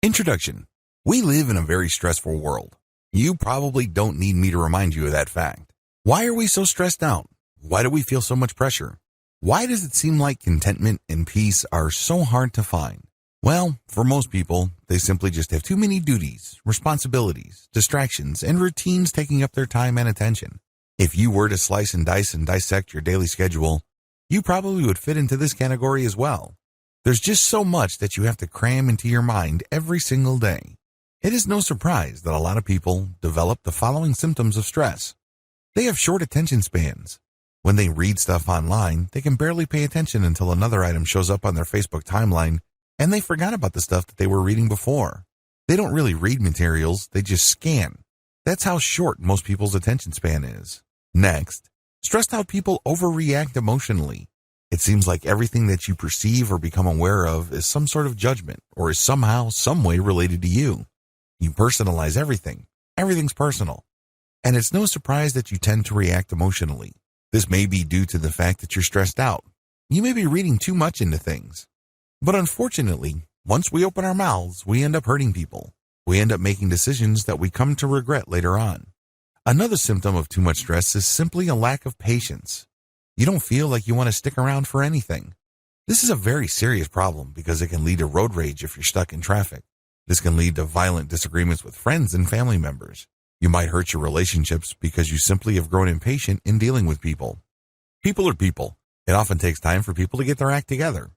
Introduction. We live in a very stressful world. You probably don't need me to remind you of that fact. Why are we so stressed out? Why do we feel so much pressure? Why does it seem like contentment and peace are so hard to find? Well, for most people, they simply just have too many duties, responsibilities, distractions, and routines taking up their time and attention. If you were to slice and dice and dissect your daily schedule, you probably would fit into this category as well. There's just so much that you have to cram into your mind every single day. It is no surprise that a lot of people develop the following symptoms of stress. They have short attention spans. When they read stuff online, they can barely pay attention until another item shows up on their Facebook timeline, and they forgot about the stuff that they were reading before. They don't really read materials, they just scan. That's how short most people's attention span is. Next, stressed out people overreact emotionally. It seems like everything that you perceive or become aware of is some sort of judgment or is somehow, some way related to you. You personalize everything. Everything's personal. And it's no surprise that you tend to react emotionally. This may be due to the fact that you're stressed out. You may be reading too much into things. But unfortunately, once we open our mouths, we end up hurting people. We end up making decisions that we come to regret later on. Another symptom of too much stress is simply a lack of patience. You don't feel like you want to stick around for anything. This is a very serious problem because it can lead to road rage if you're stuck in traffic. This can lead to violent disagreements with friends and family members. You might hurt your relationships because you simply have grown impatient in dealing with people. People are people. It often takes time for people to get their act together.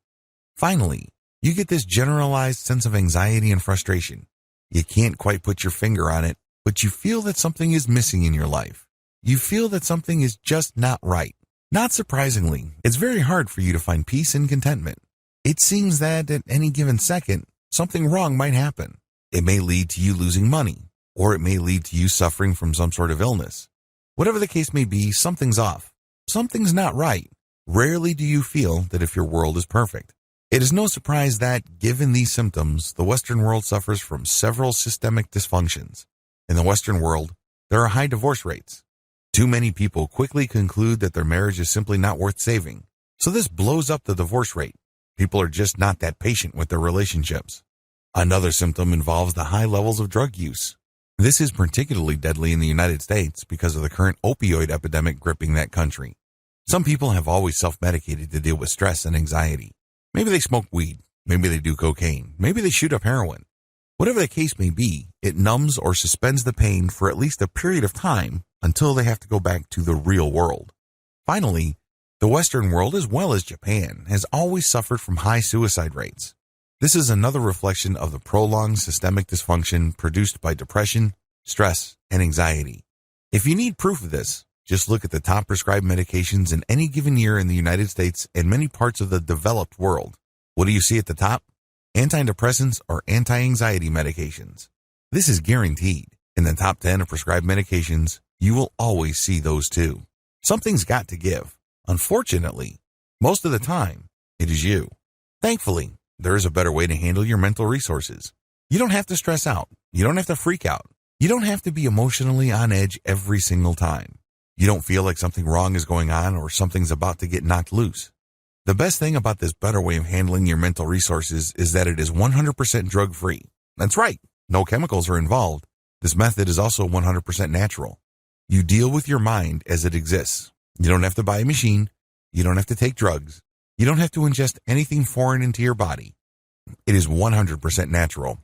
Finally, you get this generalized sense of anxiety and frustration. You can't quite put your finger on it, but you feel that something is missing in your life. You feel that something is just not right. Not surprisingly, it's very hard for you to find peace and contentment. It seems that at any given second, something wrong might happen. It may lead to you losing money, or it may lead to you suffering from some sort of illness. Whatever the case may be, something's off. Something's not right. Rarely do you feel that if your world is perfect. It is no surprise that, given these symptoms, the Western world suffers from several systemic dysfunctions. In the Western world, there are high divorce rates. Too many people quickly conclude that their marriage is simply not worth saving. So this blows up the divorce rate. People are just not that patient with their relationships. Another symptom involves the high levels of drug use. This is particularly deadly in the United States because of the current opioid epidemic gripping that country. Some people have always self-medicated to deal with stress and anxiety. Maybe they smoke weed. Maybe they do cocaine. Maybe they shoot up heroin. Whatever the case may be, it numbs or suspends the pain for at least a period of time until they have to go back to the real world. Finally, the Western world, as well as Japan, has always suffered from high suicide rates. This is another reflection of the prolonged systemic dysfunction produced by depression, stress, and anxiety. If you need proof of this, just look at the top prescribed medications in any given year in the United States and many parts of the developed world. What do you see at the top? Antidepressants or anti-anxiety medications. This is guaranteed. In the top 10 of prescribed medications, you will always see those too. Something's got to give. Unfortunately, most of the time, it is you. Thankfully, there is a better way to handle your mental resources. You don't have to stress out. You don't have to freak out. You don't have to be emotionally on edge every single time. You don't feel like something wrong is going on or something's about to get knocked loose. The best thing about this better way of handling your mental resources is that it is 100% drug-free. That's right. No chemicals are involved. This method is also 100% natural. You deal with your mind as it exists. You don't have to buy a machine. You don't have to take drugs. You don't have to ingest anything foreign into your body. It is 100% natural.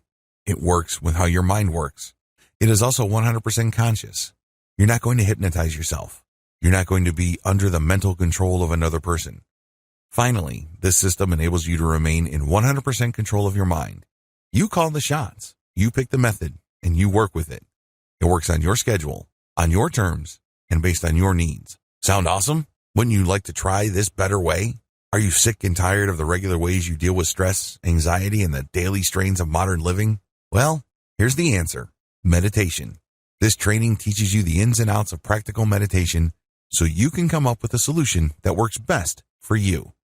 It works with how your mind works. It is also 100% conscious. You're not going to hypnotize yourself. You're not going to be under the mental control of another person. Finally, this system enables you to remain in 100% control of your mind. You call the shots. You pick the method, and you work with it. It works on your schedule, on your terms, and based on your needs. Sound awesome? Wouldn't you like to try this better way? Are you sick and tired of the regular ways you deal with stress, anxiety, and the daily strains of modern living? Well, here's the answer. Meditation. This training teaches you the ins and outs of practical meditation so you can come up with a solution that works best for you.